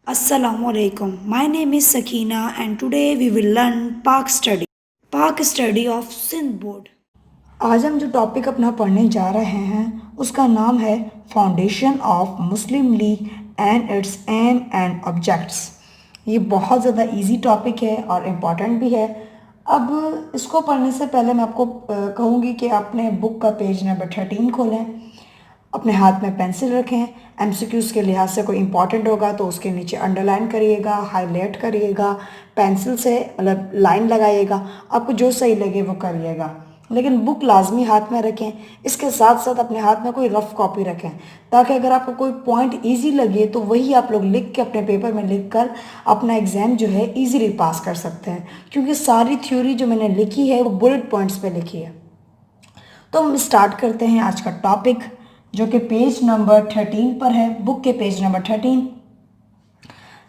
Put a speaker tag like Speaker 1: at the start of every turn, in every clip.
Speaker 1: Assalamualaikum. My name is Sakina and today we will learn Park study of Sindh board. आज हम जो topic अपना पढ़ने जा रहे हैं उसका नाम है foundation of Muslim League and its aim and objects. ये बहुत ज़्यादा इजी टॉपिक है और इम्पॉर्टेंट भी है। अब इसको पढ़ने से पहले मैं आपको कहूँगी कि आपने बुक का पेज नंबर 13 खोलें, अपने हाथ में पेंसिल रखें। एमसीक्यूज़ के लिहाज से कोई इंपॉर्टेंट होगा तो उसके नीचे अंडरलाइन करिएगा, हाईलाइट करिएगा, पेंसिल से मतलब लाइन लगाइएगा, आपको जो सही लगे वो करिएगा। लेकिन बुक लाजमी हाथ में रखें। इसके साथ साथ अपने हाथ में कोई रफ़ कॉपी रखें ताकि अगर आपको कोई पॉइंट इजी लगे तो वही आप लोग लिख के अपने पेपर में लिख कर अपना एग्ज़ाम जो है ईजीली पास कर सकते हैं, क्योंकि सारी थ्योरी जो मैंने लिखी है वो बुलेट पॉइंट्स पे लिखी है। तो हम स्टार्ट करते हैं आज का टॉपिक, जो कि पेज नंबर 13 पर है, बुक के पेज नंबर 13।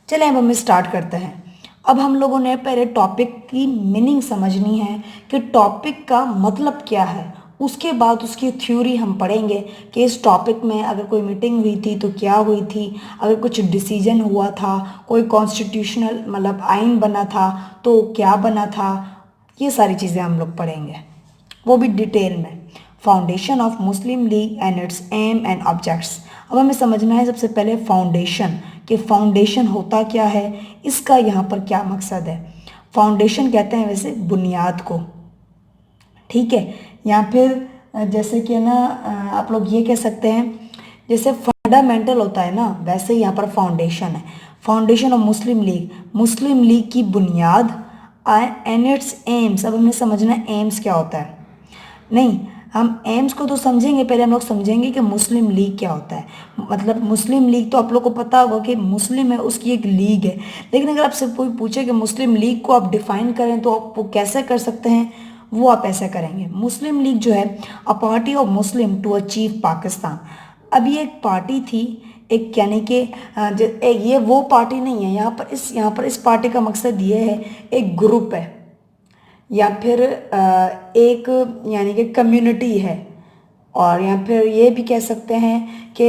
Speaker 1: चलें अब हम स्टार्ट करते हैं। अब हम लोगों ने पहले टॉपिक की मीनिंग समझनी है कि टॉपिक का मतलब क्या है, उसके बाद उसकी थ्योरी हम पढ़ेंगे कि इस टॉपिक में अगर कोई मीटिंग हुई थी तो क्या हुई थी, अगर कुछ डिसीजन हुआ था, कोई कॉन्स्टिट्यूशनल मतलब आइन बना था तो क्या बना था, ये सारी चीज़ें हम लोग पढ़ेंगे, वो भी डिटेल में। Foundation of Muslim League and its aim and objects. अब हमें समझना है सबसे पहले फाउंडेशन, कि फाउंडेशन होता क्या है, इसका यहाँ पर क्या मकसद है। फाउंडेशन कहते हैं वैसे बुनियाद को, ठीक है, या फिर जैसे कि ना आप लोग ये कह सकते हैं जैसे फंडामेंटल होता है ना, वैसे ही यहाँ पर फाउंडेशन है। फाउंडेशन ऑफ मुस्लिम लीग, मुस्लिम लीग की बुनियाद एंड इट्स एम्स। अब हमें समझना है एम्स क्या होता है। नहीं, हम एम्स को तो समझेंगे, पहले हम लोग समझेंगे कि मुस्लिम लीग क्या होता है। मतलब मुस्लिम लीग तो आप लोग को पता होगा कि मुस्लिम है उसकी एक लीग है, लेकिन अगर आपसे कोई पूछे कि मुस्लिम लीग को आप डिफाइन करें तो आप वो कैसे कर सकते हैं, वो आप ऐसे करेंगे। मुस्लिम लीग जो है a party of Muslim to achieve Pakistan. अब ये एक पार्टी थी, एक यानी कि ये वो पार्टी नहीं है, यहाँ पर इस पार्टी का मकसद ये है, एक ग्रुप है या फिर एक यानी कि कम्युनिटी है, और या फिर ये भी कह सकते हैं कि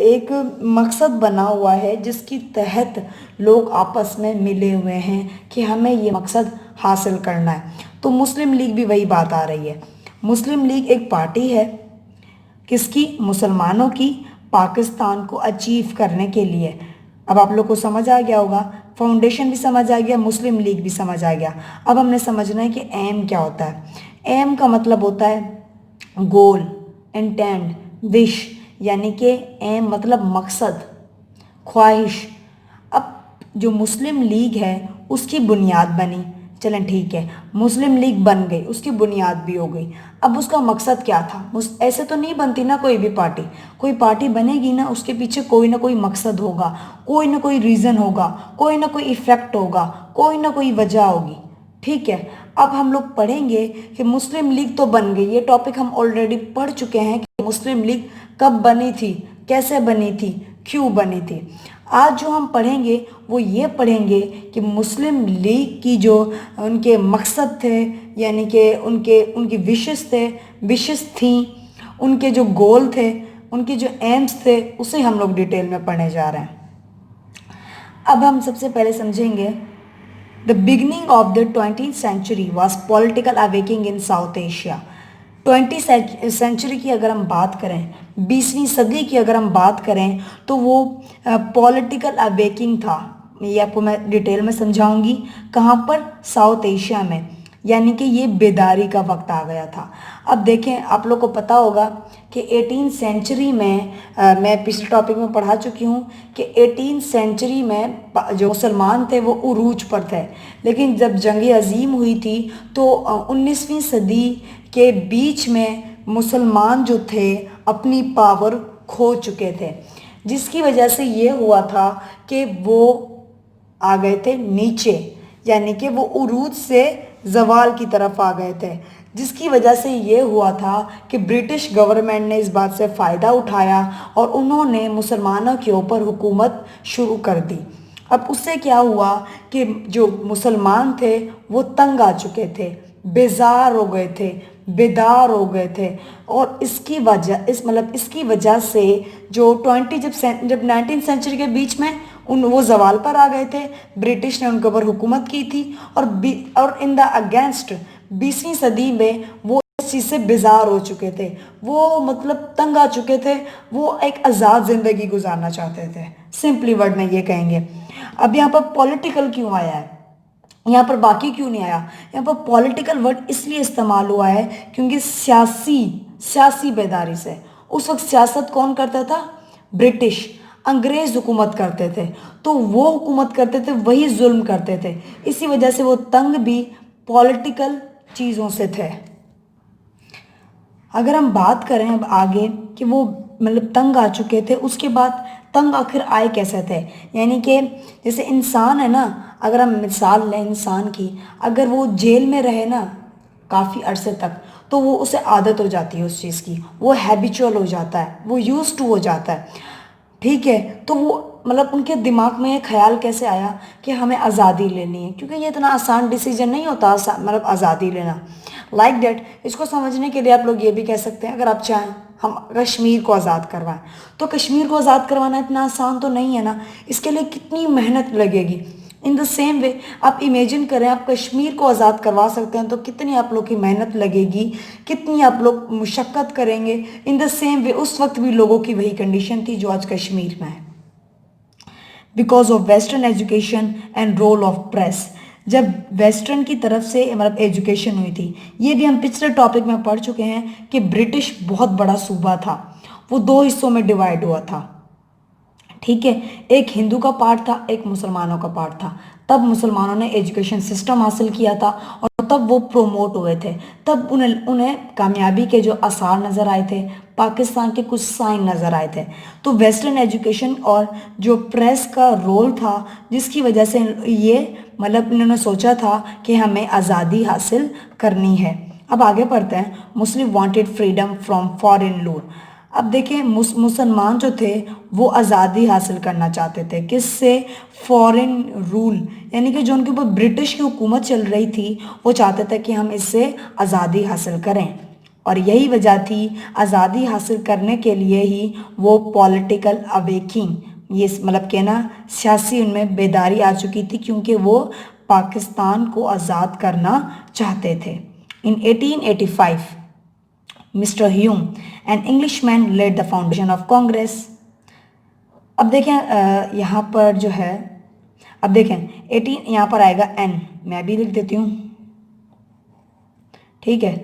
Speaker 1: एक मकसद बना हुआ है जिसकी तहत लोग आपस में मिले हुए हैं कि हमें ये मकसद हासिल करना है। तो मुस्लिम लीग भी वही बात आ रही है। मुस्लिम लीग एक पार्टी है, किसकी, मुसलमानों की, पाकिस्तान को अचीव करने के लिए। अब आप लोग को समझ आ गया होगा, फाउंडेशन भी समझ आ गया, मुस्लिम लीग भी समझ आ गया। अब हमने समझना है कि एम क्या होता है। एम का मतलब होता है गोल, इंटेंड, विश, यानी कि एम मतलब मकसद, ख्वाहिश। अब जो मुस्लिम लीग है उसकी बुनियाद बनी, चलें ठीक है, मुस्लिम लीग बन गई, उसकी बुनियाद भी हो गई। अब उसका मकसद क्या था, ऐसे तो नहीं बनती ना कोई भी पार्टी। कोई पार्टी बनेगी ना, उसके पीछे कोई ना कोई मकसद होगा, कोई ना कोई रीज़न होगा, कोई ना कोई इफ़ेक्ट होगा, कोई ना कोई वजह होगी, ठीक है। अब हम लोग पढ़ेंगे कि मुस्लिम लीग तो बन गई, ये टॉपिक हम ऑलरेडी पढ़ चुके हैं कि मुस्लिम लीग कब बनी थी, कैसे बनी थी, क्यों बनी थी। आज जो हम पढ़ेंगे वो ये पढ़ेंगे कि मुस्लिम लीग की जो उनके मकसद थे, यानी कि उनकी विशेस थी, उनके जो गोल थे, उनके जो एम्स थे, उसे हम लोग डिटेल में पढ़ने जा रहे हैं। अब हम सबसे पहले समझेंगे the beginning of the 20th century was political awakening in South Asia. 20th century की अगर हम बात करें, 20वीं सदी की अगर हम बात करें तो वो पॉलिटिकल अवेकिंग था। ये आपको मैं डिटेल में समझाऊंगी। कहाँ पर, साउथ एशिया में, यानी कि ये बेदारी का वक्त आ गया था। अब देखें, आप लोग को पता होगा कि 18th सेंचुरी में मैं पिछले टॉपिक में पढ़ा चुकी हूँ कि 18th सेंचुरी में जो मुसलमान थे वो उरूज पर थे, लेकिन जब जंग अजीम हुई थी तो 19वीं सदी के बीच में मुसलमान जो थे अपनी पावर खो चुके थे, जिसकी वजह से ये हुआ था कि वो आ गए थे नीचे, यानी कि वो उरूज से जवाल की तरफ आ गए थे, जिसकी वजह से ये हुआ था कि ब्रिटिश गवर्नमेंट ने इस बात से फ़ायदा उठाया और उन्होंने मुसलमानों के ऊपर हुकूमत शुरू कर दी। अब उससे क्या हुआ कि जो मुसलमान थे वो तंग आ चुके थे, बेजार हो गए थे, बेदार हो गए थे, और इसकी वजह से जो 19th सेंचुरी के बीच में उन वो जवाल पर आ गए थे, ब्रिटिश ने उनके ऊपर हुकूमत की थी और इन द अगेंस्ट 20वीं सदी में वो इस चीज़ से बेजार हो चुके थे, वो मतलब तंग आ चुके थे, वो एक आज़ाद ज़िंदगी गुजारना चाहते थे, सिंपली वर्ड में ये कहेंगे। अब यहाँ पर पॉलिटिकल क्यों आया है, यहाँ पर बाकी क्यों नहीं आया, यहाँ पर पॉलिटिकल वर्ड इसलिए इस्तेमाल हुआ है क्योंकि सियासी बेदारी से उस वक्त सियासत कौन करता था, ब्रिटिश, अंग्रेज हुकूमत करते थे, तो वो हुकूमत करते थे, वही जुल्म करते थे, इसी वजह से वो तंग भी पॉलिटिकल चीज़ों से थे। अगर हम बात करें अब आगे कि वो मतलब तंग आ चुके थे, उसके बाद तंग आखिर आए कैसे थे, यानी कि जैसे इंसान है ना, अगर हम मिसाल लें इंसान की, अगर वो जेल में रहे ना काफ़ी अरसे तक, तो वो उसे आदत हो जाती है उस चीज़ की, वो हैबिचुअल हो जाता है, वो यूज टू हो जाता है, ठीक है। तो वो मतलब उनके दिमाग में ये ख्याल कैसे आया कि हमें आज़ादी लेनी है, क्योंकि ये इतना आसान डिसीजन नहीं होता मतलब आज़ादी लेना, लाइक दैट। इसको समझने के लिए आप लोग ये भी कह सकते हैं, अगर आप चाहें हम कश्मीर को आज़ाद करवाएं, तो कश्मीर को आज़ाद करवाना इतना आसान तो नहीं है ना, इसके लिए कितनी मेहनत लगेगी। इन द सेम वे आप इमेजिन करें आप कश्मीर को आज़ाद करवा सकते हैं तो कितनी आप लोग की मेहनत लगेगी, कितनी आप लोग मुशक्क़त करेंगे। इन द सेम वे उस वक्त भी लोगों की वही कंडीशन थी जो आज कश्मीर में है, because of western education and role of press. जब वेस्टर्न की तरफ से मतलब एजुकेशन हुई थी, ये भी हम पिछले टॉपिक में पढ़ चुके हैं कि ब्रिटिश बहुत बड़ा सूबा था, वो दो हिस्सों में डिवाइड हुआ था, ठीक है, एक हिंदू का पार्ट था, एक मुसलमानों का पार्ट था। तब मुसलमानों ने एजुकेशन सिस्टम हासिल किया था और तब वो प्रोमोट हुए थे, तब उन्हें उन्हें कामयाबी के जो आसार नज़र आए थे, पाकिस्तान के कुछ साइन नज़र आए थे। तो वेस्टर्न एजुकेशन और जो प्रेस का रोल था, जिसकी वजह से ये मतलब इन्होंने सोचा था कि हमें आज़ादी हासिल करनी है। अब आगे पढ़ते हैं, Muslim wanted freedom from foreign rule. अब देखिए मुसलमान जो थे वो आज़ादी हासिल करना चाहते थे, किससे, फॉरेन रूल, यानी कि जो उनके ऊपर ब्रिटिश की हुकूमत चल रही थी, वो चाहते थे कि हम इससे आज़ादी हासिल करें। और यही वजह थी, आज़ादी हासिल करने के लिए ही वो पॉलिटिकल अवेकिंग, ये मतलब कहना सियासी उनमें बेदारी आ चुकी थी, क्योंकि वो पाकिस्तान को आज़ाद करना चाहते थे। In 1885 mister Hume an Englishman laid the foundation of Congress. अब देखें यहाँ पर जो है, अब देखें 18 यहाँ पर आएगा एन, मैं भी लिख देती हूँ, ठीक है।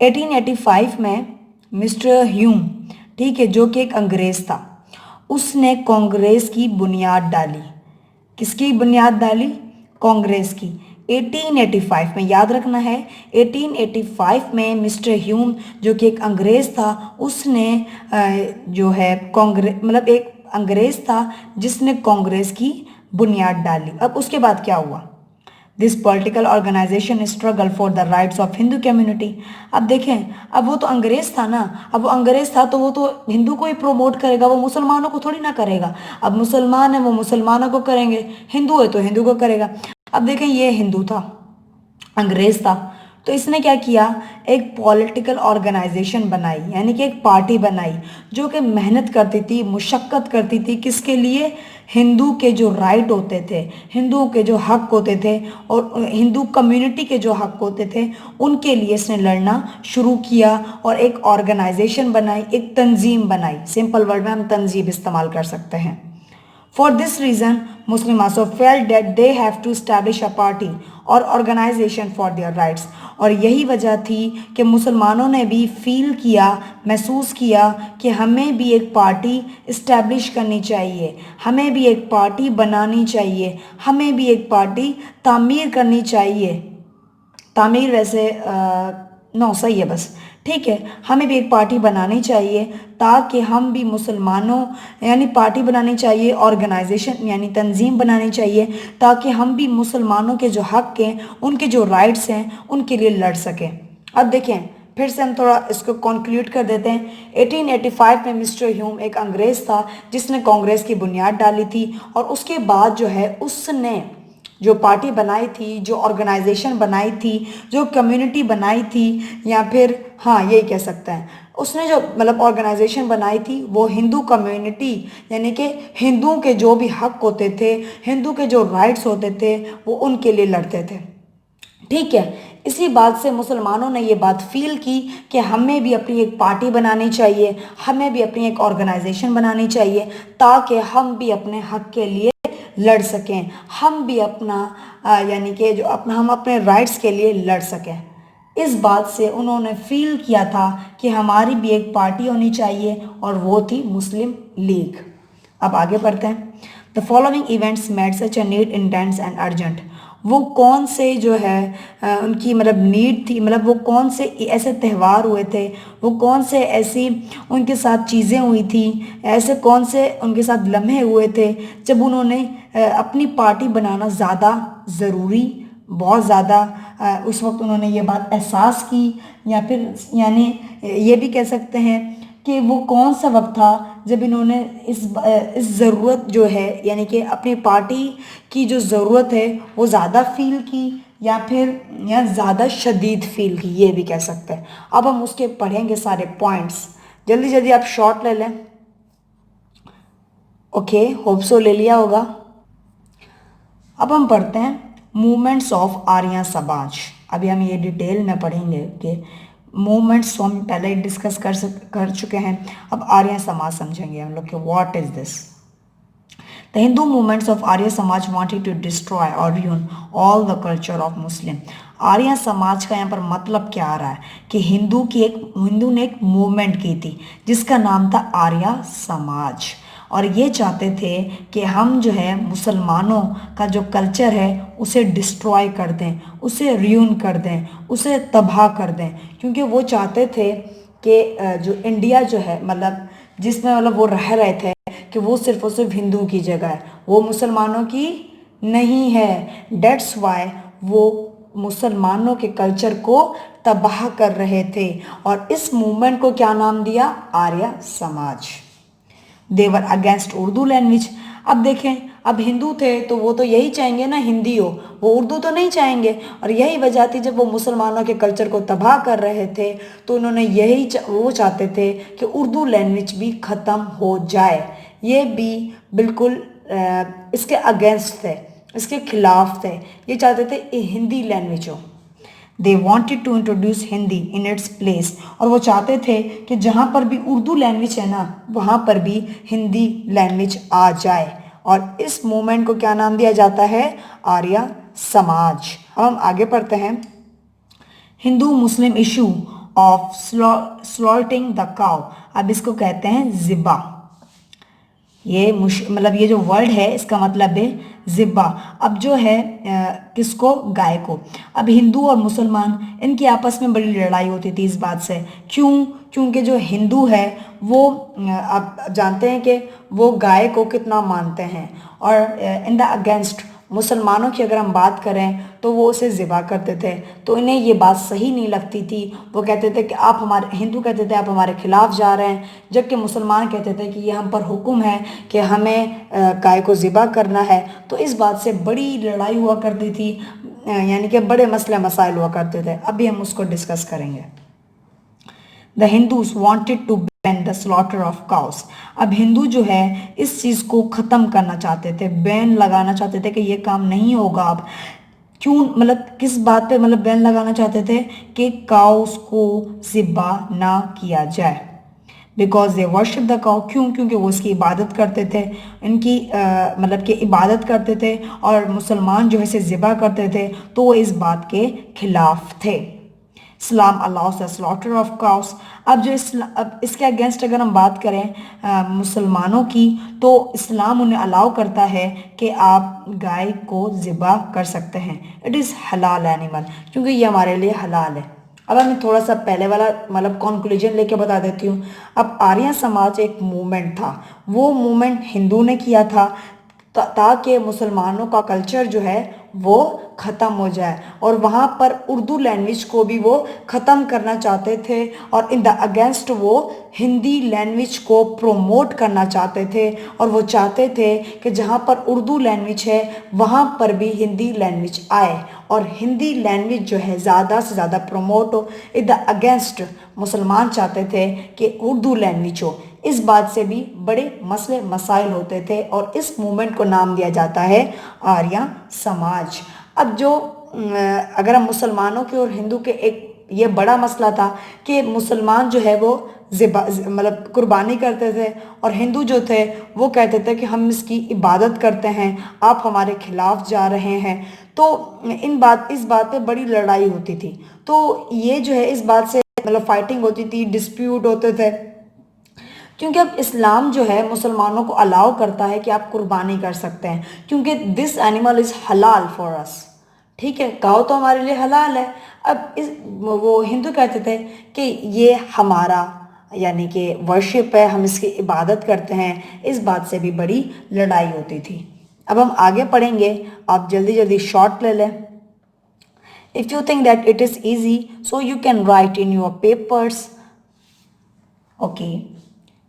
Speaker 1: 1885 में मिस्टर ह्यूम, ठीक है, जो कि एक अंग्रेज था, उसने कांग्रेस की बुनियाद डाली। किसकी बुनियाद डाली, कांग्रेस की। 1885 में, याद रखना है, 1885 में मिस्टर ह्यूम जो कि एक अंग्रेज था, उसने जो है कांग्रेस मतलब एक अंग्रेज था जिसने कांग्रेस की बुनियाद डाली। अब उसके बाद क्या हुआ, this political organisation struggle for the rights of Hindu community. अब देखें, अब वो तो अंग्रेज था ना, अब वो अंग्रेज था तो वो तो हिंदू को ही प्रोमोट करेगा, वो मुसलमानों को थोड़ी ना करेगा। अब मुसलमान है वो मुसलमानों को करेंगे, हिंदू है तो हिंदू को करेगा। अब देखें ये हिंदू था, अंग्रेज था, तो इसने क्या किया, एक पॉलिटिकल ऑर्गेनाइजेशन बनाई, यानी कि एक पार्टी बनाई जो कि मेहनत करती थी, मुशक्क़त करती थी, किसके लिए, हिंदू के जो राइट होते थे, हिंदुओं के जो हक होते थे और हिंदू कम्युनिटी के जो हक होते थे, उनके लिए इसने लड़ना शुरू किया और एक ऑर्गेनाइजेशन बनाई, एक तंजीम बनाई। सिंपल वर्ड में हम तंजीम इस्तेमाल कर सकते हैं। For this reason, Muslims also felt that they have to establish a party और organization for their rights। और यही वजह थी कि मुसलमानों ने भी फील किया, महसूस किया कि हमें भी एक पार्टी इस्टेब्लिश करनी चाहिए, हमें भी एक पार्टी बनानी चाहिए, हमें भी एक पार्टी तामीर करनी चाहिए। तामीर वैसे नो सही है बस, ठीक है, हमें भी एक पार्टी बनानी चाहिए ताकि हम भी मुसलमानों, यानी पार्टी बनानी चाहिए, ऑर्गेनाइजेशन यानी तंजीम बनानी चाहिए, ताकि हम भी मुसलमानों के जो हक़ हैं, उनके जो राइट्स हैं, उनके लिए लड़ सकें। अब देखें, फिर से हम थोड़ा इसको कंक्लूड कर देते हैं। 1885 में मिस्टर ह्यूम एक अंग्रेज़ था जिसने कांग्रेस की बुनियाद डाली थी और उसके बाद जो है उसने जो पार्टी बनाई थी, जो ऑर्गेनाइजेशन बनाई थी, जो कम्युनिटी बनाई थी, या फिर हाँ यही कह सकते हैं, उसने जो मतलब ऑर्गेनाइजेशन बनाई थी वो हिंदू कम्युनिटी यानी कि हिंदुओं के जो भी हक होते थे, हिंदू के जो राइट्स होते थे वो उनके लिए लड़ते थे। ठीक है, इसी बात से मुसलमानों ने ये बात फील की कि हमें भी अपनी एक पार्टी बनानी चाहिए, हमें भी अपनी एक ऑर्गेनाइजेशन बनानी चाहिए ताकि हम भी अपने हक के लिए लड़ सकें, हम भी अपना यानी कि जो अपना हम अपने राइट्स के लिए लड़ सकें। इस बात से उन्होंने फील किया था कि हमारी भी एक पार्टी होनी चाहिए और वो थी मुस्लिम लीग। अब आगे बढ़ते हैं। The following events made such a need intense and urgent. वो कौन से जो है उनकी मतलब नीड थी, मतलब वो कौन से ऐसे त्यौहार हुए थे, वो कौन से ऐसी उनके साथ चीज़ें हुई थी, ऐसे कौन से उनके साथ लम्हे हुए थे जब उन्होंने अपनी पार्टी बनाना ज़्यादा ज़रूरी, बहुत ज़्यादा उस वक्त उन्होंने ये बात एहसास की, या फिर यानी ये भी कह सकते हैं कि वो कौन सा वक्त था जब इन्होंने इस ज़रूरत जो है यानी कि अपनी पार्टी की जो ज़रूरत है वो ज़्यादा फील की या फिर या ज़्यादा शदीद फील की, ये भी कह सकते हैं। अब हम उसके पढ़ेंगे सारे पॉइंट्स, जल्दी जल्दी आप शॉर्ट ले लें। ओके, होप सो ले लिया होगा। अब हम पढ़ते हैं मूवमेंट्स ऑफ आर्य समाज। अभी हम ये डिटेल में पढ़ेंगे कि मूवमेंट्स तो हम पहले ही डिस्कस कर चुके हैं, अब आर्य समाज समझेंगे हम लोग कि what is this. The Hindu movements of Arya Samaj wanted to destroy और ruin all the culture of Muslim. Arya Samaj का यहाँ पर मतलब क्या आ रहा है कि हिंदू ने एक मूवमेंट की थी जिसका नाम था आर्य समाज, और ये चाहते थे कि हम जो है मुसलमानों का जो कल्चर है उसे डिस्ट्रॉय कर दें, उसे र्यून कर दें, उसे तबाह कर दें, क्योंकि वो चाहते थे कि जो इंडिया जो है मतलब जिसमें मतलब वो रह रहे थे कि वो सिर्फ और सिर्फ हिंदू की जगह है, वो मुसलमानों की नहीं है। डेट्स वाई वो मुसलमानों के कल्चर को तबाह कर रहे थे, और इस मूवमेंट को क्या नाम दिया? आर्य समाज। देवर अगेंस्ट उर्दू लैंग्वेज। अब देखें, अब हिंदू थे तो वो तो यही चाहेंगे ना हिंदी हो, वो उर्दू तो नहीं चाहेंगे, और यही वजह थी जब वो मुसलमानों के कल्चर को तबाह कर रहे थे तो उन्होंने वो चाहते थे कि उर्दू लैंग्वेज भी ख़त्म हो जाए। ये भी बिल्कुल इसके अगेंस्ट थे, इसके खिलाफ थे, ये चाहते थे हिंदी लैंग्वेज हो। They wanted to introduce Hindi in its place, और वो चाहते थे कि जहाँ पर भी उर्दू लैंग्वेज है ना वहाँ पर भी हिंदी लैंग्वेज आ जाए, और इस मूवमेंट को क्या नाम दिया जाता है? आर्य समाज। अब हम आगे पढ़ते हैं। Hindu Muslim issue of slaughtering the cow. अब इसको कहते हैं ज़िबा। ये मतलब ये जो वर्ड है इसका मतलब है ज़िब्बा। अब जो है किसको? गाय को। अब हिंदू और मुसलमान इनकी आपस में बड़ी लड़ाई होती थी इस बात से। क्यों? क्योंकि जो हिंदू है वो आप जानते हैं कि वो गाय को कितना मानते हैं, और इन द अगेंस्ट मुसलमानों की अगर हम बात करें तो वो उसे ज़िबा करते थे, तो इन्हें ये बात सही नहीं लगती थी। वो कहते थे कि आप हमारे, हिंदू कहते थे आप हमारे खिलाफ जा रहे हैं, जबकि मुसलमान कहते थे कि ये हम पर हुक्म है कि हमें गाय को ज़िबा करना है। तो इस बात से बड़ी लड़ाई हुआ करती थी, यानी कि बड़े मसले मसाइल हुआ करते थे। अभी हम उसको डिस्कस करेंगे। The Hindus wanted to ban the slaughter of cows. अब हिंदू जो है इस चीज़ को ख़त्म करना चाहते थे, बैन लगाना चाहते थे कि ये काम नहीं होगा अब। क्यों? मतलब किस बात पे मतलब बैन लगाना चाहते थे? कि काउस को ज़िबा ना किया जाए। Because they worship the cow. क्यों? क्योंकि वो इसकी इबादत करते थे, इनकी मतलब कि इबादत करते थे, और मुसलमान जो है इसे ज़िबा करते थे, तो वो इस बात के खिलाफ थे। Islam allows the slaughter of cows. अब अब इसके अगेंस्ट अगर हम बात करें मुसलमानों की, तो इस्लाम उन्हें अलाउ करता है कि आप गाय को ज़िबा कर सकते हैं। इट इज़ हलाल एनिमल, क्योंकि ये हमारे लिए हलाल है। अब मैं थोड़ा सा पहले वाला मतलब कंक्लूजन लेके बता देती हूँ। अब आर्य समाज एक मूवमेंट था, वो मूवमेंट हिंदू ने किया था, ताकि मुसलमानों का कल्चर जो है वो ख़त्म हो जाए, और वहाँ पर उर्दू लैंग्वेज को भी वो ख़त्म करना चाहते थे, और इन द अगेंस्ट वो हिंदी लैंग्वेज को प्रोमोट करना चाहते थे, और वो चाहते थे कि जहाँ पर उर्दू लैंग्वेज है वहाँ पर भी हिंदी लैंग्वेज आए, और हिंदी लैंग्वेज जो है ज़्यादा से ज़्यादा प्रमोट हो। इन द अगेंस्ट मुसलमान चाहते थे कि उर्दू लैंग्वेज हो। इस बात से भी बड़े मसले मसाइल होते थे, और इस मूवमेंट को नाम दिया जाता है आर्य समाज। अब जो अगर हम मुसलमानों के और हिंदू के एक ये बड़ा मसला था कि मुसलमान जो है वो मतलब कुर्बानी करते थे, और हिंदू जो थे वो कहते थे कि हम इसकी इबादत करते हैं, आप हमारे खिलाफ जा रहे हैं। तो इस बात पे बड़ी लड़ाई होती थी। तो ये जो है इस बात से मतलब फाइटिंग होती थी, डिस्प्यूट होते थे, क्योंकि अब इस्लाम जो है मुसलमानों को अलाउ करता है कि आप कुर्बानी कर सकते हैं, क्योंकि दिस एनिमल इज़ हलाल फॉर अस। ठीक है, गाँव तो हमारे लिए हलाल है। अब वो हिंदू कहते थे कि ये हमारा यानी कि वर्शिप है, हम इसकी इबादत करते हैं। इस बात से भी बड़ी लड़ाई होती थी। अब हम आगे पढ़ेंगे, आप जल्दी जल्दी शॉर्ट ले लें। If you think that it is easy so you can write in your papers. Okay,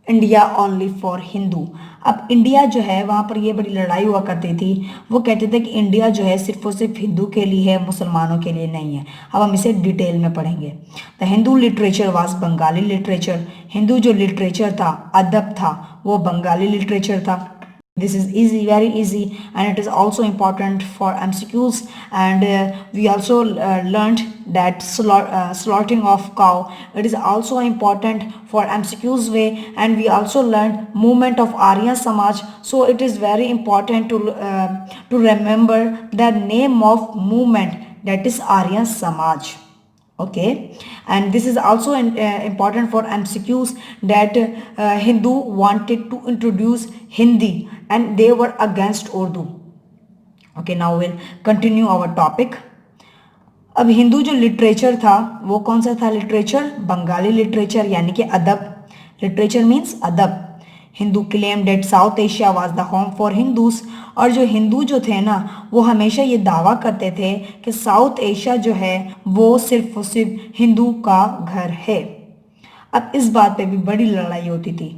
Speaker 1: India only for Hindu. अब इंडिया जो है वहाँ पर ये बड़ी लड़ाई हुआ करती थी। वो कहते थे कि इंडिया जो है सिर्फ और सिर्फ हिंदू के लिए है, मुसलमानों के लिए नहीं है। अब हम इसे डिटेल में पढ़ेंगे। The Hindu literature was Bengali literature. Hindu जो लिटरेचर था, अदब था, वो बंगाली लिटरेचर था। This is easy, very easy, and it is also important for MCQs. And we also learned that slaughtering of cow, it is also important for MCQs way. And we also learned movement of Arya Samaj, so it is very important to remember the name of movement, that is Arya Samaj. Okay, and this is also important for MCQs, that Hindu wanted to introduce Hindi and they were against Urdu. Okay, now we'll continue our topic. अब हिंदू जो literature था वो कौन सा था? Literature Bengali literature, यानी कि अदब। लिटरेचर मीन्स अदब। Hindu claim that South Asia was the home for Hindus. और जो हिंदू जो थे ना वो हमेशा ये दावा करते थे कि साउथ एशिया जो है वो सिर्फ और सिर्फ हिंदू का घर है। अब इस बात पे भी बड़ी लड़ाई होती थी।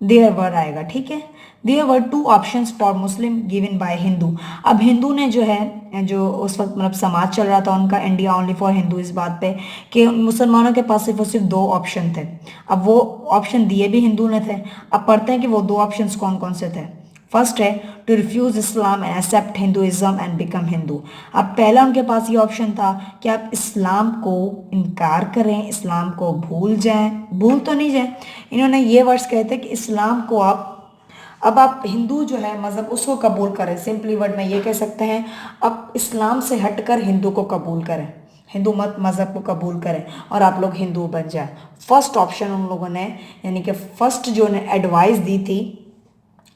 Speaker 1: देयर वर आएगा, ठीक है। There were two options for Muslim given by Hindu. अब हिंदू ने जो है, जो उस वक्त मतलब समाज चल रहा था उनका, इंडिया ओनली फॉर हिंदू, इस बात पे कि मुसलमानों के पास सिर्फ और सिर्फ दो ऑप्शन थे। अब वो ऑप्शन दिए भी हिंदू ने थे। अब पढ़ते हैं कि वो दो ऑप्शंस कौन कौन से थे। फर्स्ट है to refuse Islam and accept Hinduism and become Hindu. अब पहला उनके पास ये ऑप्शन था कि आप इस्लाम को इनकार करें, इस्लाम को भूल जाएं, भूल तो नहीं जाएं। इन्होंने ये वर्ड्स कहे थे कि इस्लाम को आप हिंदू जो है मज़हब उसको कबूल करें। सिंपली वर्ड में ये कह सकते हैं, आप इस्लाम से हटकर हिंदू को कबूल करें, हिंदू मत मज़हब को कबूल करें और आप लोग हिंदू बन जाए। फर्स्ट ऑप्शन उन लोगों ने, यानी कि फर्स्ट जो ने एडवाइस दी थी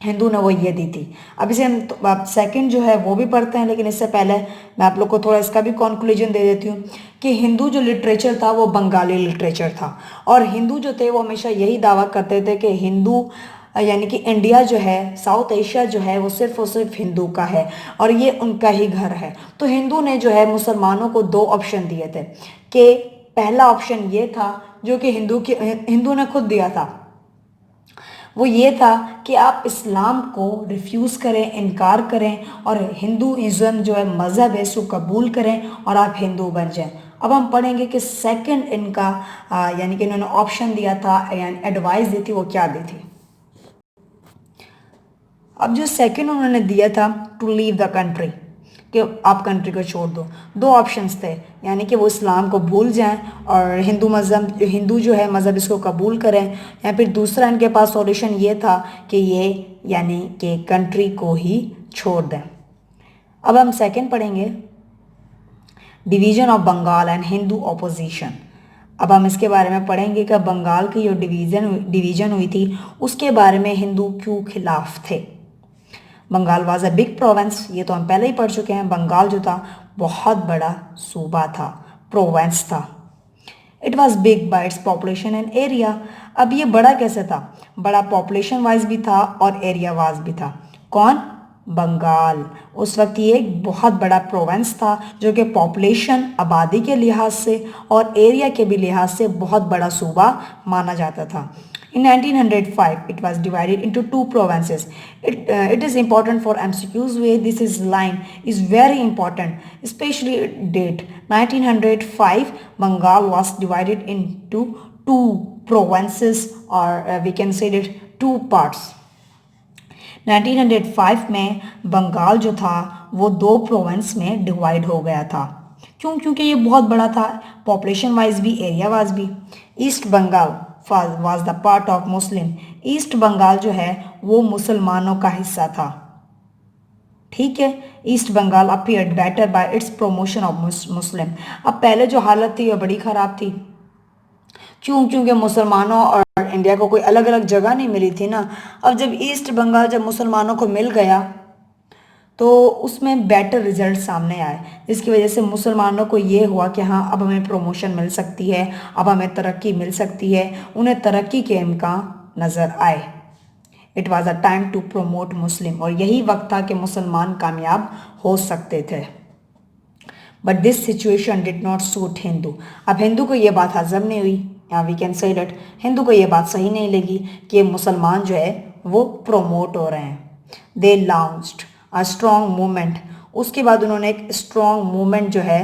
Speaker 1: हिंदू ने, वो ये दी थी। अब इसे हम सेकंड जो है वो भी पढ़ते हैं, लेकिन इससे पहले मैं आप लोग को थोड़ा इसका भी कंक्लूजन दे देती हूँ कि हिंदू जो लिटरेचर था वो बंगाली लिटरेचर था। और हिंदू जो थे वो हमेशा यही दावा करते थे कि हिंदू यानी कि इंडिया जो है, साउथ एशिया जो है वो सिर्फ और सिर्फ हिंदू का है और ये उनका ही घर है। तो हिंदू ने जो है मुसलमानों को दो ऑप्शन दिए थे कि पहला ऑप्शन ये था जो कि हिंदू ने खुद दिया था, वो ये था कि आप इस्लाम को रिफ्यूज़ करें, इनकार करें और हिंदुइज़्म जो है मज़हब है उसको कबूल करें और आप हिंदू बन जाएं। अब हम पढ़ेंगे कि सेकंड इनका यानी कि इन्होंने ऑप्शन दिया था यानी एडवाइस दी थी, वो क्या दी थी। अब जो सेकंड उन्होंने दिया था टू लीव द कंट्री, कि आप कंट्री को छोड़ दो। दो ऑप्शंस थे, यानी कि वो इस्लाम को भूल जाएं और हिंदू जो है मज़हब इसको कबूल करें, या फिर दूसरा इनके पास सॉल्यूशन ये था कि ये यानी कि कंट्री को ही छोड़ दें। अब हम सेकंड पढ़ेंगे, division of Bengal and Hindu opposition. अब हम इसके बारे में पढ़ेंगे कि बंगाल की जो डिवीज़न हुई थी उसके बारे में हिंदू क्यों खिलाफ थे। Bengal was a big province, ये तो हम पहले ही पढ़ चुके हैं। बंगाल जो था बहुत बड़ा सूबा था, प्रोवेंस था। It was big bye its population and area. अब ये बड़ा कैसे था? बड़ा पॉपुलेशन वाइज भी था और एरिया वाइज भी था। कौन? बंगाल। उस वक्त ये एक बहुत बड़ा प्रोविंस था जो कि पॉपुलेशन आबादी के लिहाज से और एरिया के भी लिहाज से बहुत बड़ा सूबा माना जाता था। In 1905, it was divided into two provinces. It is important for MCQs where this is line is very important, especially date 1905. Bengal was divided into two provinces, or we can say that two parts. 1905 में बंगाल जो था वो दो province में divide हो गया था। क्यों? क्योंकि ये बहुत बड़ा था, पॉपुलेशन वाइज भी एरिया वाइज भी। East Bengal was the part of Muslim. East Bengal जो है वो मुसलमानों का हिस्सा था। ठीक है, East Bengal appeared better by its promotion of Muslim. अब पहले जो हालत थी वो बड़ी ख़राब थी। क्यों? क्योंकि मुसलमानों और इंडिया को कोई अलग अलग जगह नहीं मिली थी ना। अब जब ईस्ट बंगाल जब मुसलमानों को मिल गया तो उसमें बेटर रिजल्ट सामने आए, जिसकी वजह से मुसलमानों को ये हुआ कि हाँ अब हमें प्रमोशन मिल सकती है, अब हमें तरक्की मिल सकती है, उन्हें तरक्की के इम्कान नज़र आए। It was a time to promote Muslim, और यही वक्त था कि मुसलमान कामयाब हो सकते थे। But this situation did not suit Hindu. अब हिंदू को ये बात हजम नहीं हुई, या we can say that Hindu को ये बात सही नहीं लगी कि मुसलमान जो है वो प्रोमोट हो रहे हैं। दे लॉन्च्ड अ स्ट्रॉन्ग मूवमेंट। उसके बाद उन्होंने एक स्ट्रॉन्ग मूवमेंट जो है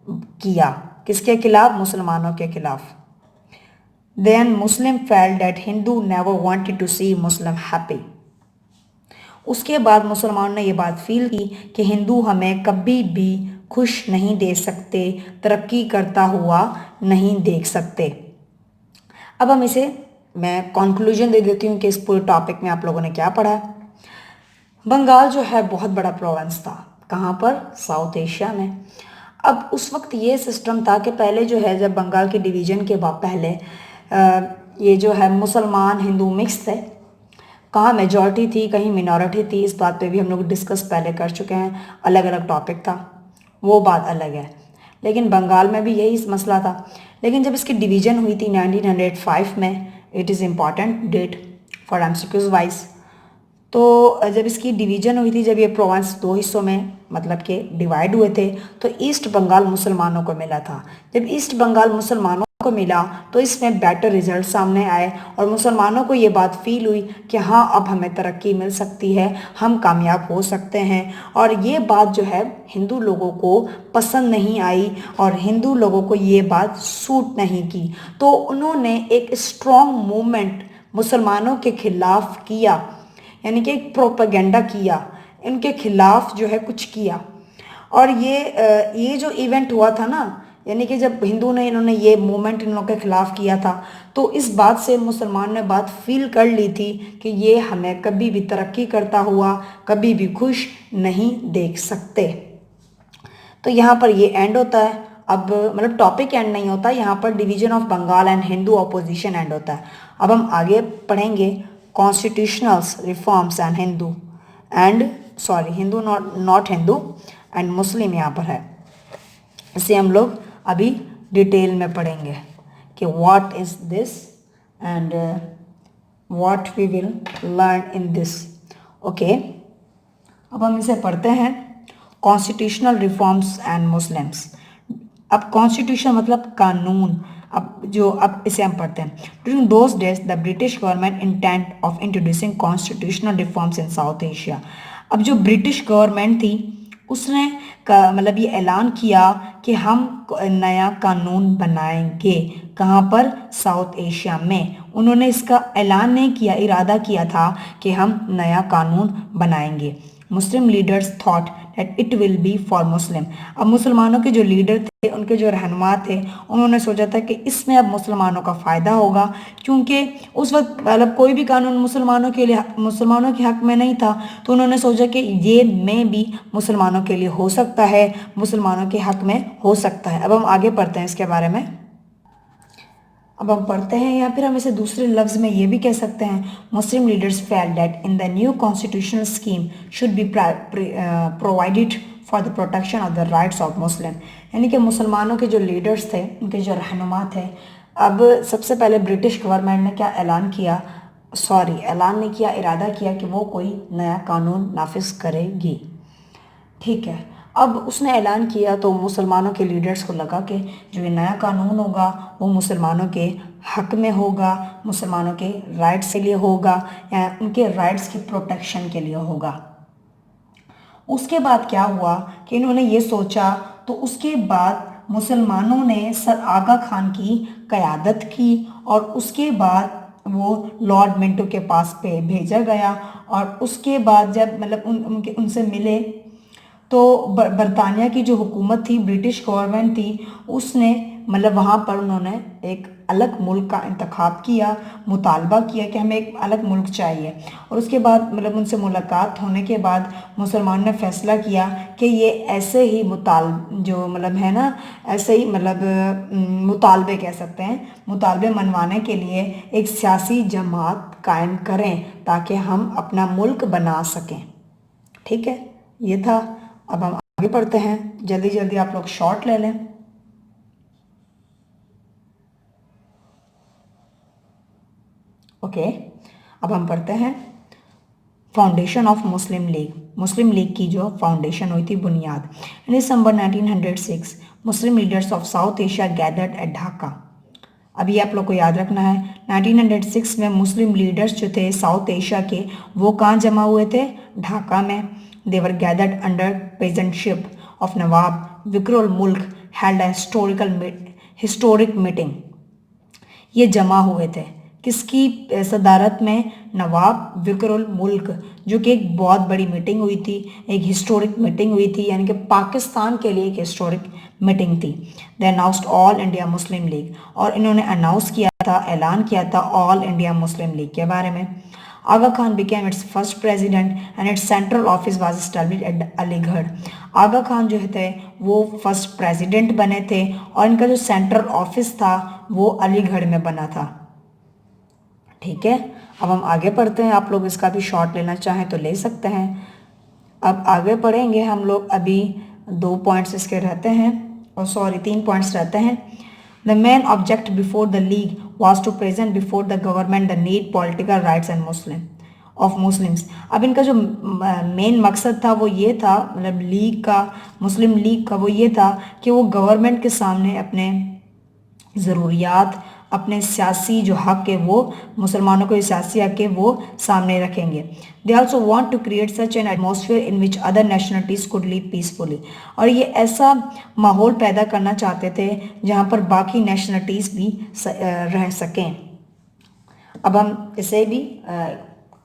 Speaker 1: किया, किसके खिलाफ? मुसलमानों के खिलाफ। Then Muslim felt that Hindu never wanted to see Muslim happy. उसके बाद मुसलमानों ने ये बात फील की कि हिंदू हमें कभी भी खुश नहीं देख सकते, तरक्की करता हुआ नहीं देख सकते। अब हम इसे मैं कंक्लूजन दे देती हूँ कि इस पूरे टॉपिक में आप लोगों ने क्या पढ़ा। बंगाल जो है बहुत बड़ा प्रोविंस था। कहाँ पर? साउथ एशिया में। अब उस वक्त ये सिस्टम था कि पहले जो है जब बंगाल के डिवीज़न के बाद पहले ये जो है मुसलमान हिंदू मिक्स थे। कहाँ मेजॉरिटी थी, कहीं मिनॉरिटी थी, इस बात पे भी हम लोग डिस्कस पहले कर चुके हैं। अलग अलग टॉपिक था, वो बात अलग है। लेकिन बंगाल में भी यही मसला था। लेकिन जब इसकी डिवीज़न हुई थी 1905 में, it is important date for MCQs wise. तो जब इसकी डिवीज़न हुई थी, जब ये प्रोविंस दो हिस्सों में मतलब के डिवाइड हुए थे, तो ईस्ट बंगाल मुसलमानों को मिला था। जब ईस्ट बंगाल मुसलमानों को मिला तो इसमें बेटर रिजल्ट सामने आए और मुसलमानों को ये बात फील हुई कि हाँ अब हमें तरक्की मिल सकती है, हम कामयाब हो सकते हैं। और ये बात जो है हिंदू लोगों को पसंद नहीं आई और हिंदू लोगों को ये बात सूट नहीं की। तो उन्होंने एक स्ट्रॉन्ग मूवमेंट मुसलमानों के खिलाफ किया, यानी कि एक प्रोपेगेंडा किया, इनके खिलाफ जो है कुछ किया। और ये जो इवेंट हुआ था ना, यानी कि जब हिंदू ने इन्होंने ये मूवमेंट इन लोगों के खिलाफ किया था, तो इस बात से मुसलमान ने बात फील कर ली थी कि ये हमें कभी भी तरक्की करता हुआ कभी भी खुश नहीं देख सकते। तो यहाँ पर ये एंड होता है। अब मतलब टॉपिक एंड नहीं होता, यहाँ पर division of Bengal and Hindu opposition end होता है। अब हम आगे पढ़ेंगे constitutionals reforms and Hindu and Hindu not Hindu and Muslim यहाँ पर है। इसे हम लोग अभी डिटेल में पढ़ेंगे कि what is this and what we will learn in this. Okay, अब हम इसे पढ़ते हैं कॉन्स्टिट्यूशनल रिफॉर्म्स एंड मुस्लिम्स। अब कॉन्स्टिट्यूशन मतलब कानून। अब इसे हम पढ़ते हैं। During those days the British government intent of introducing constitutional reforms in South Asia. अब जो ब्रिटिश गवर्नमेंट थी उसने मतलब ये ऐलान किया कि हम नया कानून बनाएंगे। कहाँ पर? साउथ एशिया में। उन्होंने इसका ऐलान नहीं किया, इरादा किया था कि हम नया कानून बनाएंगे। Muslim leaders thought that it will be for Muslim. अब मुसलमानों के जो लीडर थे, उनके जो रहनुमा थे, उन्होंने सोचा था कि इसमें अब मुसलमानों का फ़ायदा होगा, क्योंकि उस वक्त मतलब कोई भी कानून मुसलमानों के हक़ में नहीं था। तो उन्होंने सोचा कि ये में भी मुसलमानों के लिए हो सकता है, मुसलमानों के हक़ में हो सकता है। अब हम आगे पढ़ते हैं इसके बारे में। अब हम पढ़ते हैं या फिर हम इसे दूसरे लफ्ज़ में ये भी कह सकते हैं, मुस्लिम leaders felt that in the new constitutional scheme should be provided for the protection of the rights of मुस्लिम, यानी कि मुसलमानों के जो लीडर्स थे, उनके जो रहनुमा थे। अब सबसे पहले ब्रिटिश गवर्नमेंट ने क्या ऐलान किया, ऐलान नहीं किया, इरादा किया कि वो कोई नया कानून नाफिज करेगी। ठीक है, अब उसने ऐलान किया तो मुसलमानों के लीडर्स को लगा कि जो ये नया कानून होगा वो मुसलमानों के हक में होगा, मुसलमानों के राइट्स के लिए होगा, या उनके राइट्स की प्रोटेक्शन के लिए होगा। उसके बाद क्या हुआ कि इन्होंने ये सोचा, तो उसके बाद मुसलमानों ने सर आगा खान की क़यादत की और उसके बाद वो लॉर्ड मिंटो के पास पे भेजा गया। और उसके बाद जब मतलब उनसे मिले तो बरतानिया की जो हुकूमत थी, ब्रिटिश गवर्नमेंट थी, उसने मतलब वहाँ पर उन्होंने एक अलग मुल्क का इंतखाब किया, मुतालबा किया कि हमें एक अलग मुल्क चाहिए। और उसके बाद मतलब उनसे मुलाकात होने के बाद मुसलमान ने फ़ैसला किया कि ये ऐसे ही जो मतलब है ना, ऐसे ही मतलब मुतालबे कह सकते हैं, मुतालबे मनवाने के लिए एक सियासी जमात कायम करें ताकि हम अपना मुल्क बना सकें। ठीक है, ये था। अब हम आगे पढ़ते हैं, जल्दी जल्दी आप लोग शॉर्ट ले लें। ओके, अब हम पढ़ते हैं फाउंडेशन ऑफ मुस्लिम लीग। मुस्लिम लीग की जो फाउंडेशन हुई थी, बुनियाद। इन दिसंबर 1906 मुस्लिम leaders of south Asia gathered eight Dhaka. अभी आप लोग को याद रखना है 1906 में मुस्लिम लीडर्स जो थे साउथ एशिया के, वो कहाँ जमा हुए थे, ढाका में। दे वर गैदर्ड अंडर प्रेजेंटशिप ऑफ नवाब विक्रल मुल्क हेल्ड अ हिस्टोरिक मीटिंग। ये जमा हुए थे किसकी सदारत में, नवाब विक्रल मुल्क, जो कि एक बहुत बड़ी मीटिंग हुई थी, एक हिस्टोरिक मीटिंग हुई थी, यानी कि पाकिस्तान के लिए एक हिस्टोरिक मीटिंग थी। They announced All India Muslim League, और इन्होंने अनाउंस किया था, ऐलान किया था ऑल इंडिया मुस्लिम लीग के बारे में। Aga Khan became its first president and its central office was established at Aligarh. Aga Khan जो थे वो फर्स्ट प्रेसिडेंट बने थे और इनका जो सेंट्रल ऑफिस था वो अलीगढ़ में बना था। ठीक है, अब हम आगे पढ़ते हैं। आप लोग इसका भी शॉर्ट लेना चाहें तो ले सकते हैं। अब आगे पढ़ेंगे हम लोग। अभी 2 पॉइंट्स इसके रहते हैं, और 3 पॉइंट्स रहते हैं। The main object before the league was to present before the government the need political rights and Muslims. अब इनका जो मेन मकसद था वो ये था, मतलब मुस्लिम लीग का वो ये था कि वो गवर्नमेंट के सामने अपने ज़रूरियात, अपने सियासी जो हक है वो, मुसलमानों को सियासी हक है वो सामने रखेंगे। They also want to create such an atmosphere in which other nationalities could live peacefully. और ये ऐसा माहौल पैदा करना चाहते थे जहाँ पर बाकी नेशनलिटीज़ भी रह सकें। अब हम इसे भी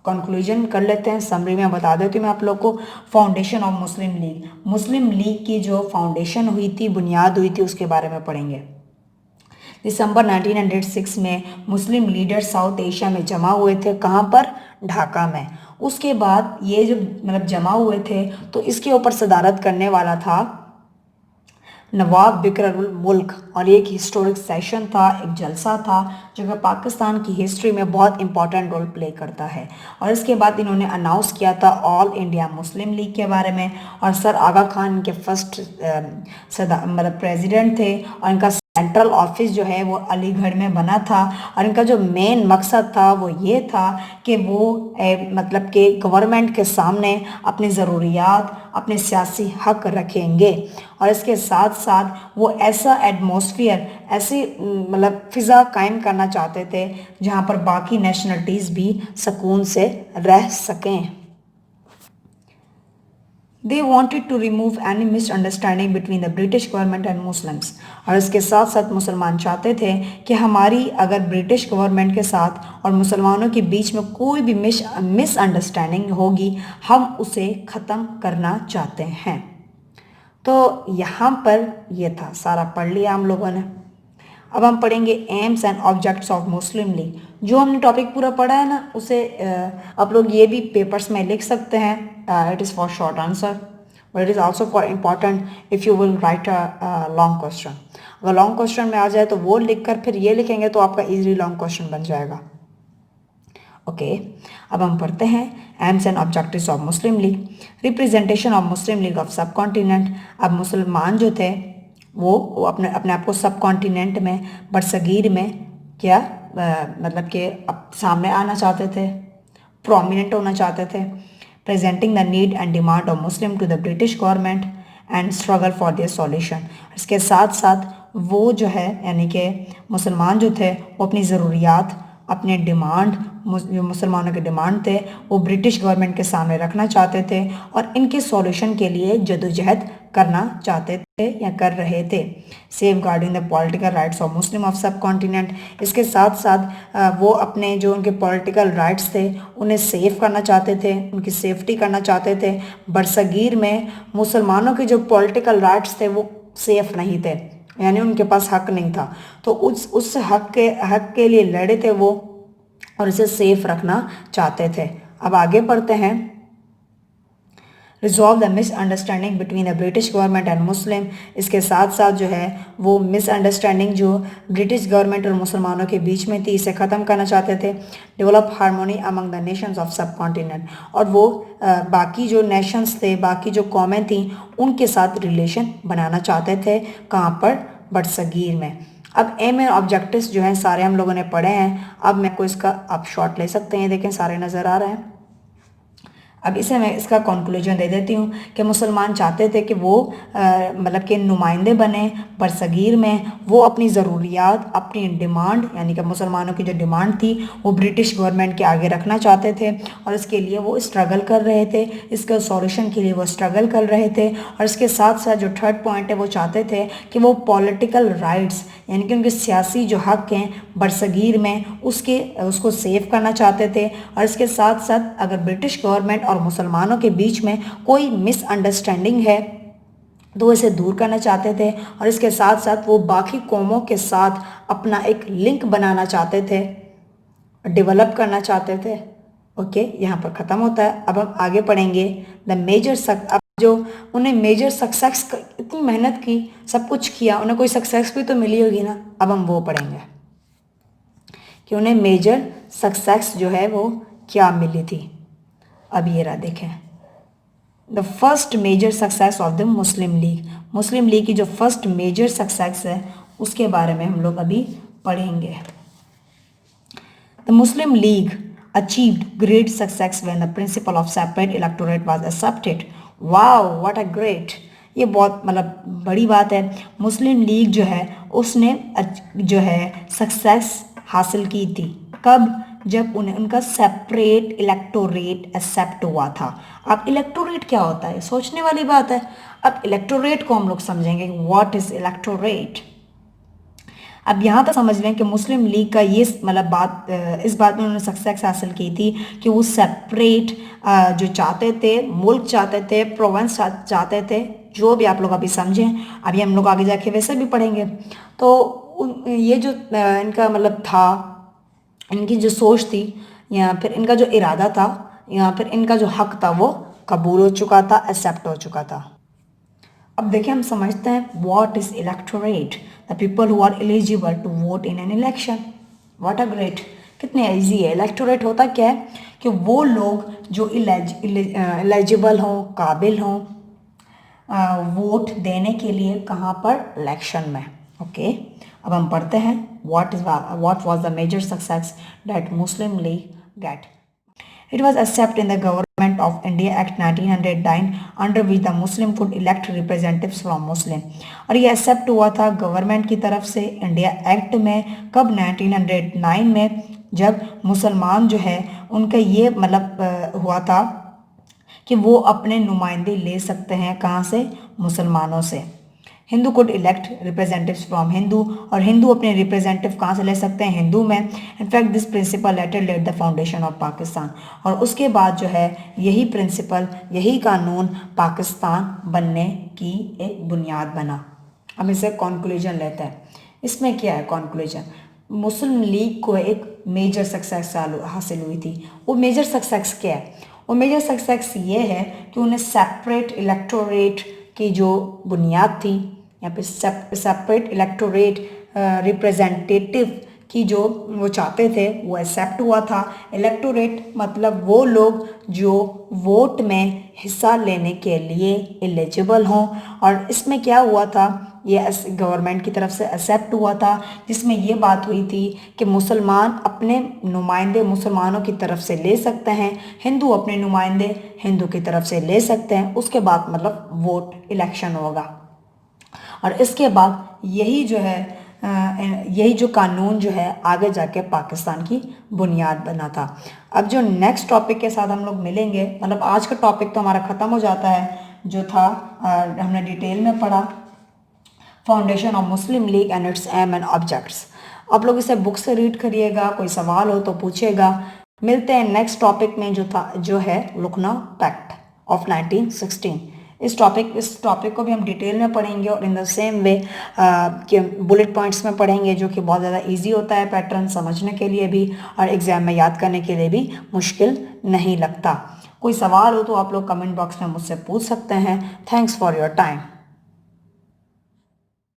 Speaker 1: कंक्लूजन कर लेते हैं। समरी में बता देती हूँ मैं आप लोग को। फाउंडेशन ऑफ मुस्लिम लीग की जो फाउंडेशन हुई थी, बुनियाद हुई थी, उसके बारे में पढ़ेंगे। दिसंबर 1906 में मुस्लिम लीडर साउथ एशिया में जमा हुए थे, कहाँ पर, ढाका में। उसके बाद ये जो मतलब जमा हुए थे तो इसके ऊपर सदारत करने वाला था नवाब विक्रल मुल्क, और एक हिस्टोरिक सेशन था, एक जलसा था जो कि पाकिस्तान की हिस्ट्री में बहुत इंपॉर्टेंट रोल प्ले करता है। और इसके बाद इन्होंने अनाउंस किया था ऑल इंडिया मुस्लिम लीग के बारे में, और सर आगा खान इनके फर्स्ट मतलब प्रेसिडेंट थे, और इनका सेंट्रल ऑफिस जो है वो अलीगढ़ में बना था। और इनका जो मेन मकसद था वो ये था कि वो मतलब कि गवर्नमेंट के सामने अपनी ज़रूरियात, अपने सियासी हक रखेंगे, और इसके साथ साथ वो ऐसा एटमॉस्फेयर, ऐसी मतलब फ़िज़ा कायम करना चाहते थे जहाँ पर बाकी नेशनलिटीज़ भी सुकून से रह सकें। They wanted to remove any misunderstanding between the British government and Muslims। और इसके साथ साथ मुसलमान चाहते थे कि हमारी अगर ब्रिटिश गवर्नमेंट के साथ और मुसलमानों के बीच में कोई भी मिसअंडरस्टैंडिंग होगी, हम उसे ख़त्म करना चाहते हैं। तो यहाँ पर ये था, सारा पढ़ लिया हम लोगों ने। अब हम पढ़ेंगे AIIMS and objects of Muslim League. जो हमने टॉपिक पूरा पढ़ा है ना, उसे आप लोग ये भी पेपर्स में लिख सकते हैं। It is for short answer, but it is also for important if you will write a long question. अगर लॉन्ग क्वेश्चन में आ जाए तो वो लिख कर फिर ये लिखेंगे तो आपका ईजिली लॉन्ग क्वेश्चन बन जाएगा। ओके, अब हम पढ़ते हैं AIIMS and objectives of Muslim league. Representation of Muslim league of सब कॉन्टिनेंट। अब मुसलमान जो थे वो अपने अपने आप को सब कॉन्टिनेंट में, बरसगीर में क्या मतलब कि अब सामने आना चाहते थे, प्रोमिनेंट होना चाहते थे। Presenting the need and demand of Muslim to the British government and struggle for their solution. इसके साथ साथ वो जो है यानी कि मुसलमान जो थे वो अपनी ज़रूरियात, अपने डिमांड, जो मुसलमानों के डिमांड थे वो ब्रिटिश गवर्नमेंट के सामने रखना चाहते थे और इनके सॉल्यूशन के लिए जदोजहद करना चाहते थे या कर रहे थे। Safeguarding the political rights of Muslim of subcontinent. इसके साथ साथ वो अपने जो उनके पॉलिटिकल राइट्स थे उन्हें सेफ करना चाहते थे, उनकी सेफ्टी करना चाहते थे। बरसगीर में मुसलमानों के जो पॉलिटिकल राइट्स थे वो सेफ नहीं थे, यानी उनके पास हक नहीं था, तो उस हक के लिए लड़े थे वो और इसे सेफ रखना चाहते थे। अब आगे पढ़ते हैं। Resolve the misunderstanding between the British government and Muslim. इसके साथ साथ जो है वो मिसअंडरस्टैंडिंग जो ब्रिटिश गवर्नमेंट और मुसलमानों के बीच में थी इसे ख़त्म करना चाहते थे। Develop harmony among the Nations of सब कॉन्टिनेंट। और वो बाकी जो नेशंस थे, बाकी जो कौमें थीं उनके साथ रिलेशन बनाना चाहते थे। कहाँ पर? बरसगीर में। अब एम एंड ऑब्जेक्टिव्स जो हैं सारे हम लोगों ने पढ़े हैं। अब मैं को इसका आप शॉर्ट ले सकते हैं, देखें सारे नज़र आ रहे हैं। अब इसे मैं इसका कंक्लूजन दे देती हूँ कि मुसलमान चाहते थे कि वो मतलब के नुमाइंदे बने बरसगीर में, वो अपनी ज़रूरियात, अपनी डिमांड यानी कि मुसलमानों की जो डिमांड थी वो ब्रिटिश गवर्नमेंट के आगे रखना चाहते थे और इसके लिए वो स्ट्रगल कर रहे थे, इसके सॉल्यूशन के लिए वो स्ट्रगल कर रहे थे। और इसके साथ साथ जो थर्ड पॉइंट है वो चाहते थे कि वो पॉलिटिकल राइट्स यानी कि उनके सियासी जो हक हैं बरसगीर में उसको सेव करना चाहते थे। और इसके साथ साथ अगर ब्रिटिश गवर्नमेंट और मुसलमानों के बीच में कोई मिसअंडरस्टैंडिंग है तो इसे दूर करना चाहते थे। और इसके साथ साथ वो बाकी कौमों के साथ अपना एक लिंक बनाना चाहते थे, डेवलप करना चाहते थे। ओके, यहाँ पर ख़त्म होता है। अब हम आगे पढ़ेंगे द मेजर अब जो उन्हें मेजर सक्सेस, इतनी मेहनत की, सब कुछ किया, उन्हें कोई सक्सेस भी तो मिली होगी ना। अब हम वो पढ़ेंगे कि उन्हें मेजर सक्सेस जो है वो क्या मिली थी। अब ये रहा, देखें the first major success of the Muslim League. Muslim League की जो फर्स्ट मेजर सक्सेस है उसके बारे में हम लोग अभी पढ़ेंगे। The Muslim league achieved great success when the principle of separate electorate was accepted. Wow, what a great! ये बहुत मतलब बड़ी बात है। मुस्लिम लीग जो है उसने जो है सक्सेस हासिल की थी। कब? जब उन्हें उनका सेपरेट इलेक्टोरेट एक्सेप्ट हुआ था। अब इलेक्टोरेट क्या होता है, सोचने वाली बात है। अब इलेक्टोरेट को हम लोग समझेंगे, व्हाट इज इलेक्टोरेट। अब यहाँ तक समझ लें कि मुस्लिम लीग का ये मतलब इस बात में उन्होंने सक्सेस हासिल की थी कि वो सेपरेट जो चाहते थे, मुल्क चाहते थे, प्रोविंस चाहते थे, जो भी आप लोग अभी समझें, अभी हम लोग आगे जाके वैसे भी पढ़ेंगे। तो ये जो इनका मतलब था, इनकी जो सोच थी या फिर इनका जो इरादा था या फिर इनका जो हक था वो कबूल हो चुका था, एक्सेप्ट हो चुका था। अब देखिए हम समझते हैं what is electorate. The people who are eligible to vote in an election. What a great, कितने ईजी है। इलेक्टोरेट होता क्या है कि वो लोग जो एलिजिबल हों, काबिल हों वोट देने के लिए, कहाँ पर? इलेक्शन में। ओके, अब हम पढ़ते हैं what was the major success that Muslim League get. It was accepted in the Government of India Act 1909 under which the Muslim could elect representatives from Muslim। और ये एक्सेप्ट हुआ था गवर्नमेंट की तरफ से इंडिया एक्ट में। कब? 1909 में, जब मुसलमान जो है उनका ये मतलब हुआ था कि वो अपने नुमाइंदे ले सकते हैं, कहाँ से? मुसलमानों से। Hindu could elect representatives from Hindu, और हिंदू अपने रिप्रेजेंटेटिव कहाँ से ले सकते हैं? हिंदू में। In fact this principle later laid the foundation of Pakistan. और उसके बाद जो है यही प्रिंसिपल, यही कानून पाकिस्तान बनने की एक बुनियाद बना। हम इसे कॉन्क्लूजन लेते हैं। इसमें क्या है कॉन्क्लूजन? मुस्लिम लीग को एक मेजर सक्सेस हासिल हुई थी। वो मेजर सक्सेस क्या है? वो मेजर सक्सेस ये है कि उन्हें सेपरेट इलेक्टोरेट की जो बुनियाद थी या फिर सेपरेट इलेक्टोरेट रिप्रेजेंटेटिव कि जो वो चाहते थे वो एक्सेप्ट हुआ था। इलेक्टोरेट मतलब वो लोग जो वोट में हिस्सा लेने के लिए एलिजिबल हों, और इसमें क्या हुआ था, ये गवर्नमेंट की तरफ से एक्सेप्ट हुआ था, जिसमें ये बात हुई थी कि मुसलमान अपने नुमाइंदे मुसलमानों की तरफ से ले सकते हैं, हिंदू अपने नुमाइंदे हिंदू की तरफ से ले सकते हैं। उसके बाद मतलब वोट इलेक्शन होगा, और इसके बाद यही जो कानून जो है आगे जाके पाकिस्तान की बुनियाद बना था। अब जो नेक्स्ट टॉपिक के साथ हम लोग मिलेंगे, मतलब आज का टॉपिक तो हमारा ख़त्म हो जाता है, जो था हमने डिटेल में पढ़ा foundation of Muslim League and its aim and objects. आप लोग इसे बुक से रीड करिएगा, कोई सवाल हो तो पूछेगा। मिलते हैं नेक्स्ट टॉपिक में, जो है लखनऊ पैक्ट ऑफ 1916। इस टॉपिक को भी हम डिटेल में पढ़ेंगे और इन द सेम वे कि बुलेट पॉइंट्स में पढ़ेंगे, जो कि बहुत ज़्यादा इजी होता है पैटर्न समझने के लिए भी और एग्जाम में याद करने के लिए भी मुश्किल नहीं लगता। कोई सवाल हो तो आप लोग कमेंट बॉक्स में मुझसे पूछ सकते हैं। Thanks for your time.